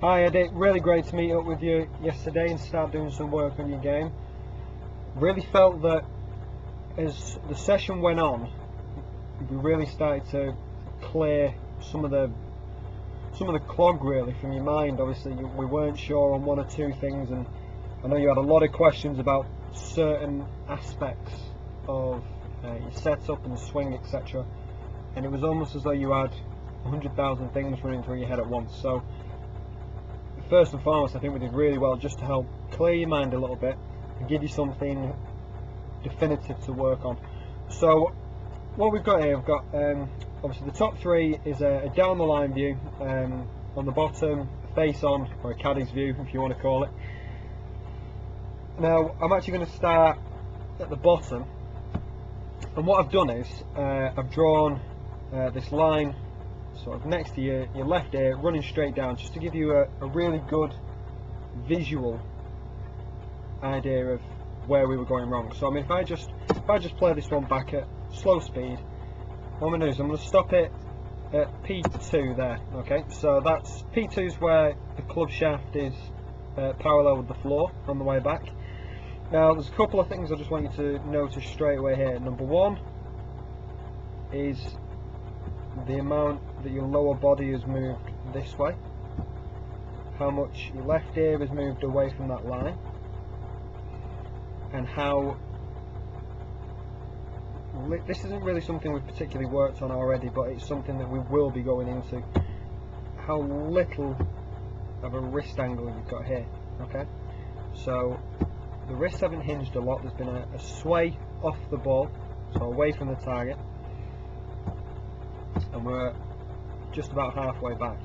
Hi Eddie, really great to meet up with you yesterday and start doing some work on your game. Really felt that as the session went on, we really started to clear some of the clog really from your mind. Obviously we weren't sure on one or two things, and I know you had a lot of questions about certain aspects of your setup and swing, etc. And it was almost as though you had 100,000 things running through your head at once. So first and foremost, I think we did really well just to help clear your mind a little bit and give you something definitive to work on. So what we've got here, we've got obviously the top three is a down the line view, on the bottom a face on, or a caddy's view if you want to call it. Now I'm actually going to start at the bottom, and what I've done is I've drawn this line sort of next to your left ear, running straight down, just to give you a really good visual idea of where we were going wrong. So I mean, if I just play this one back at slow speed, what I'm going to do is I'm going to stop it at P2 there. Okay, so that's P2 is where the club shaft is parallel with the floor on the way back. Now there's a couple of things I just want you to notice straight away here. Number one is the amount that your lower body has moved this way, how much your left ear has moved away from that line, and how this isn't really something we've particularly worked on already, but it's something that we will be going into, how little of a wrist angle you've got here. Okay, so the wrists haven't hinged a lot, there's been a sway off the ball, so away from the target, and we're just about halfway back.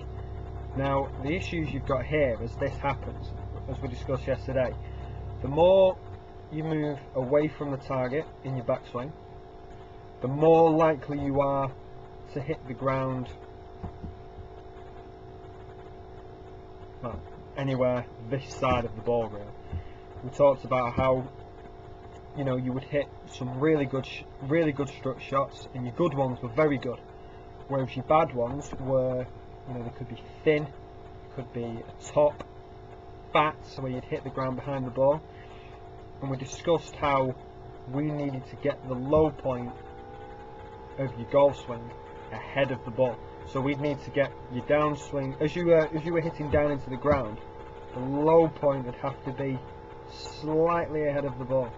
Now the issues you've got here as this happens, as we discussed yesterday, the more you move away from the target in your backswing, the more likely you are to hit the ground, well, anywhere this side of the ball really. We talked about how, you know, you would hit some really good struck shots, and your good ones were very good, whereas your bad ones were, you know, they could be thin, could be a top, fat, so where you'd hit the ground behind the ball. And we discussed how we needed to get the low point of your golf swing ahead of the ball. So we'd need to get your downswing, as you were hitting down into the ground, the low point would have to be slightly ahead of the ball.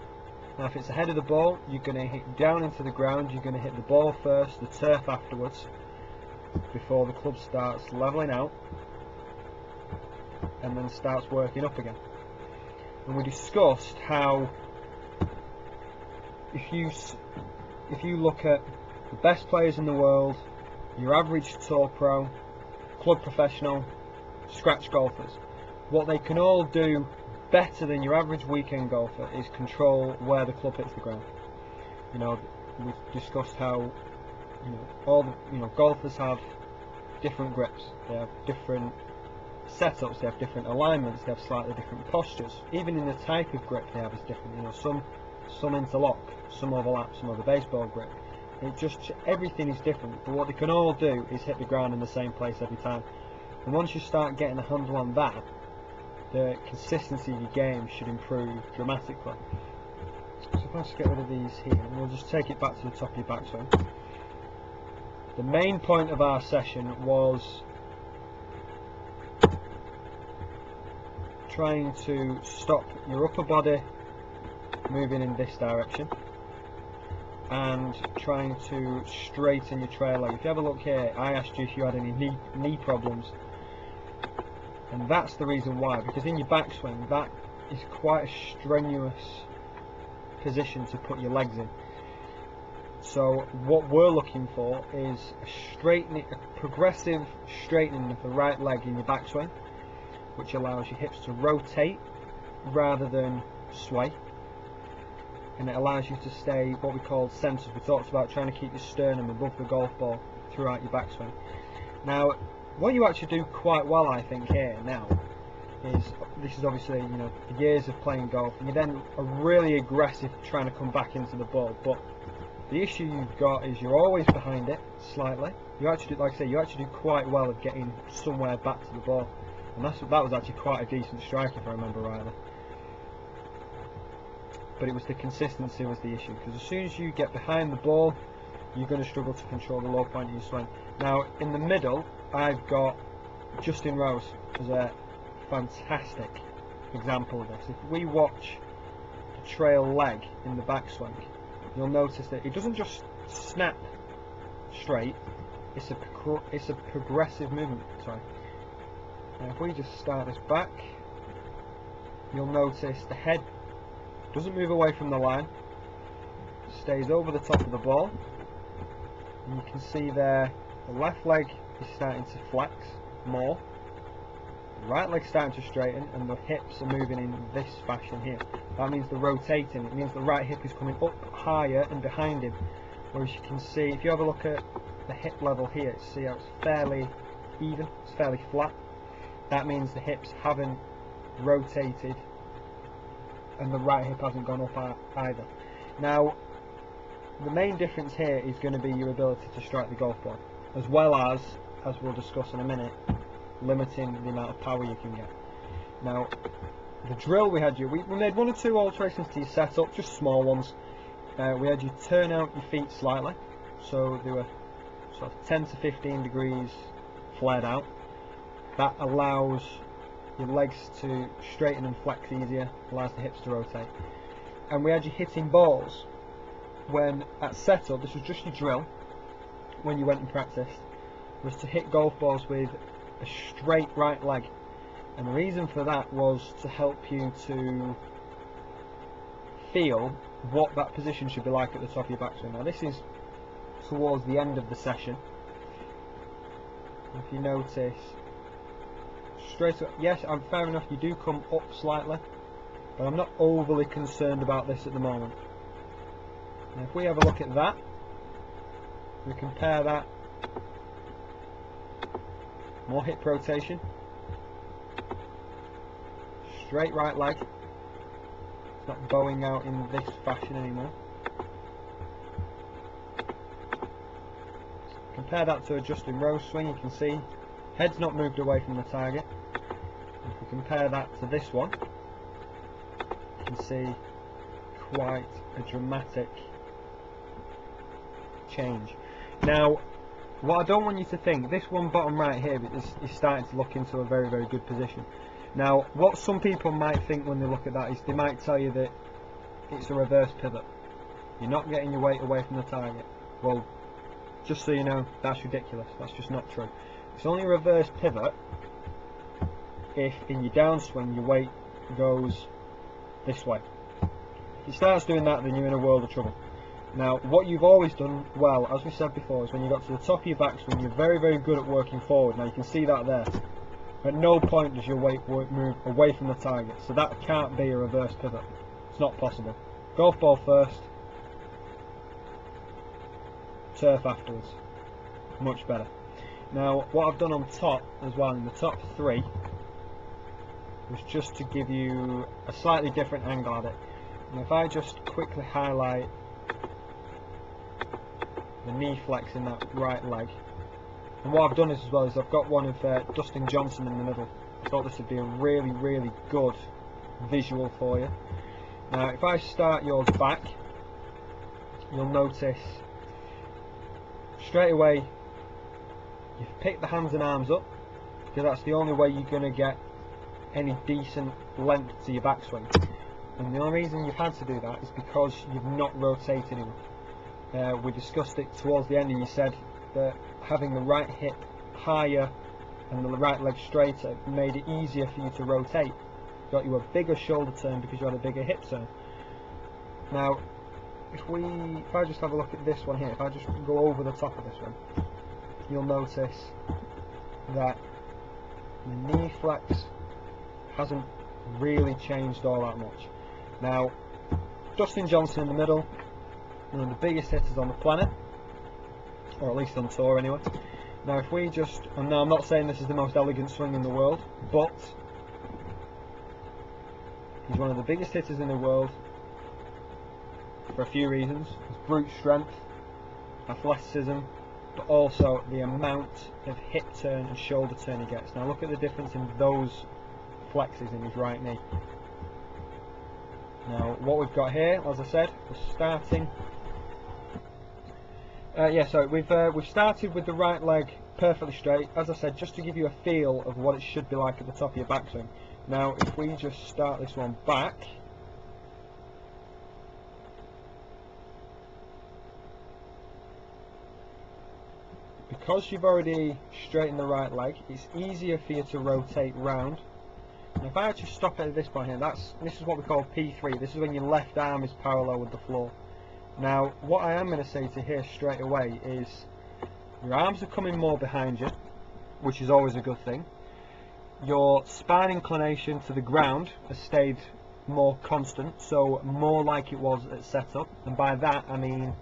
Now if it's ahead of the ball, you're going to hit down into the ground, you're going to hit the ball first, the turf afterwards, before the club starts levelling out and then starts working up again. And we discussed how if you look at the best players in the world, your average tour pro, club professional, scratch golfers, what they can all do better than your average weekend golfer is control where the club hits the ground. You know, we discussed how, you know, all the, you know, golfers have different grips, they have different setups, they have different alignments, they have slightly different postures. Even in the type of grip they have is different. You know, some interlock, some overlap, some have a baseball grip. It just, everything is different, but what they can all do is hit the ground in the same place every time. And once you start getting a handle on that, the consistency of your game should improve dramatically. So if I just get rid of these here, and we'll just take it back to the top of your backswing. The main point of our session was trying to stop your upper body moving in this direction and trying to straighten your trail leg. If you have a look here, I asked you if you had any knee problems, and that's the reason why, because in your backswing that is quite a strenuous position to put your legs in. So what we're looking for is a progressive straightening of the right leg in your backswing, which allows your hips to rotate rather than sway, and it allows you to stay what we call centered. We talked about trying to keep your sternum above the golf ball throughout your backswing. Now what you actually do quite well, I think, here now is, this is obviously, you know, years of playing golf, and you then are really aggressive trying to come back into the ball, but the issue you've got is you're always behind it slightly. You actually, like I say, you actually do quite well of getting somewhere back to the ball. and that was actually quite a decent strike if I remember rightly. But it was the consistency was the issue, because as soon as you get behind the ball, you're going to struggle to control the low point of your swing. Now in the middle, I've got Justin Rose as a fantastic example of this. If we watch the trail leg in the backswing, you'll notice that it doesn't just snap straight, it's a progressive movement. Sorry. Now if we just start this back, you'll notice the head doesn't move away from the line, stays over the top of the ball, and you can see there the left leg is starting to flex more, the right leg's starting to straighten, and the hips are moving in this fashion here. That means they're rotating, it means the right hip is coming up higher and behind him, whereas you can see, if you have a look at the hip level here, see how it's fairly even, it's fairly flat. That means the hips haven't rotated and the right hip hasn't gone up either. Now the main difference here is going to be your ability to strike the golf ball, as well as we'll discuss in a minute, limiting the amount of power you can get. Now the drill we had you, we made one or two alterations to your setup, just small ones. We had you turn out your feet slightly, so they were sort of 10 to 15 degrees flared out. That allows your legs to straighten and flex easier, allows the hips to rotate. And we had you hitting balls when at setup, this was just your drill when you went and practiced, was to hit golf balls with a straight right leg. And the reason for that was to help you to feel what that position should be like at the top of your backswing. Now this is towards the end of the session. If you notice, straight up, yes, I'm fair enough, you do come up slightly, but I'm not overly concerned about this at the moment. Now if we have a look at that, we compare that, more hip rotation, straight right leg, it's not bowing out in this fashion anymore. Compare that to a Justin Rose swing, you can see head's not moved away from the target. If we compare that to this one, you can see quite a dramatic change. Now what I don't want you to think, this one bottom right here is starting to look into a very, very good position. Now what some people might think when they look at that is they might tell you that it's a reverse pivot, you're not getting your weight away from the target. Well, just so you know, that's ridiculous, that's just not true. It's only a reverse pivot if in your downswing your weight goes this way. If it starts doing that, then you're in a world of trouble. Now what you've always done well, as we said before, is when you got to the top of your backswing, you're very, very good at working forward. Now you can see that there. At no point does your weight move away from the target, so that can't be a reverse pivot. It's not possible. Golf ball first, turf afterwards. Much better. Now what I've done on top as well, in the top three, was just to give you a slightly different angle at it. And if I just quickly highlight the knee flex in that right leg, and what I've done is as well is I've got one of Dustin Johnson in the middle. I thought this would be a really, really good visual for you. Now if I start yours back, you'll notice straight away you've picked the hands and arms up, because that's the only way you're going to get any decent length to your backswing. And the only reason you've had to do that is because you've not rotated enough. We discussed it towards the end, and you said that having the right hip higher and the right leg straighter made it easier for you to rotate. Got you a bigger shoulder turn because you had a bigger hip turn. Now if I just have a look at this one here, if I just go over the top of this one, you'll notice that the knee flex hasn't really changed all that much. Now Dustin Johnson in the middle, one of the biggest hitters on the planet, or at least on tour anyway. Now if we just, and now I'm not saying this is the most elegant swing in the world, but he's one of the biggest hitters in the world for a few reasons. His brute strength, athleticism, but also the amount of hip turn and shoulder turn he gets. Now look at the difference in those flexes in his right knee. Now what we've got here, as I said, we're starting. We've started with the right leg perfectly straight, as I said, just to give you a feel of what it should be like at the top of your backswing. Now if we just start this one back, because you've already straightened the right leg, it's easier for you to rotate round. And if I actually stop it at this point here, this is what we call P3. This is when your left arm is parallel with the floor. Now what I am going to say to here straight away is your arms are coming more behind you, which is always a good thing. Your spine inclination to the ground has stayed more constant, so more like it was at setup, and by that I mean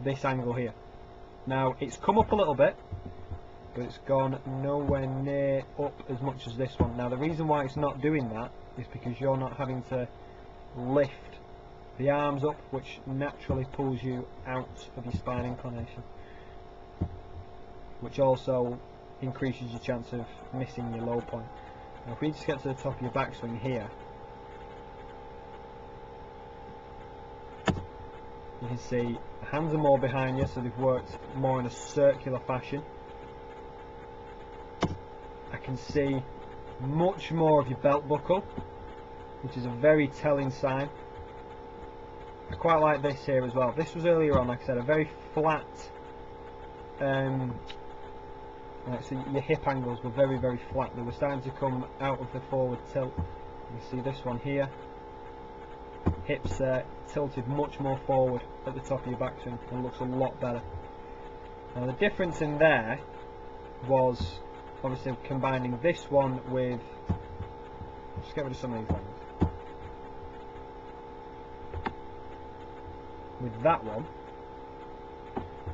this angle here. Now it's come up a little bit, but it's gone nowhere near up as much as this one. Now the reason why it's not doing that is because you're not having to lift the arms up, which naturally pulls you out of your spine inclination, which also increases your chance of missing your low point. Now if we just get to the top of your backswing here, you can see the hands are more behind you, so they've worked more in a circular fashion. I can see much more of your belt buckle, which is a very telling sign. I quite like this here as well. This was earlier on, like I said, a very flat, so your hip angles were very, very flat. They were starting to come out of the forward tilt. You can see this one here. Hips tilted much more forward at the top of your backswing and looks a lot better. Now the difference in there was obviously combining this one with, let's get rid of some of these lines, with that one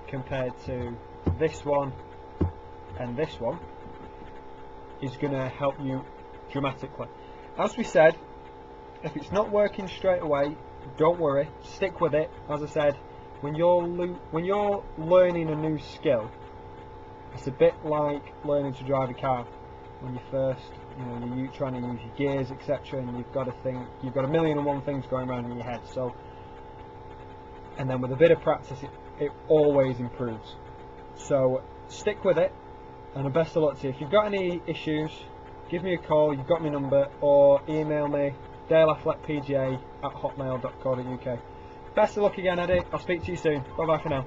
compared to this one and this one is going to help you dramatically. As we said, if it's not working straight away, don't worry, stick with it. As I said, when you're learning a new skill, it's a bit like learning to drive a car. When you first, you're trying to use your gears, etc., and you've got to think, you've got a million and one things going around in your head. So, and then with a bit of practice, it always improves. So stick with it, and the best of luck to you. If you've got any issues, give me a call. You've got my number, or email me, daleathletepga@hotmail.co.uk. Best of luck again, Eddie. I'll speak to you soon. Bye bye for now.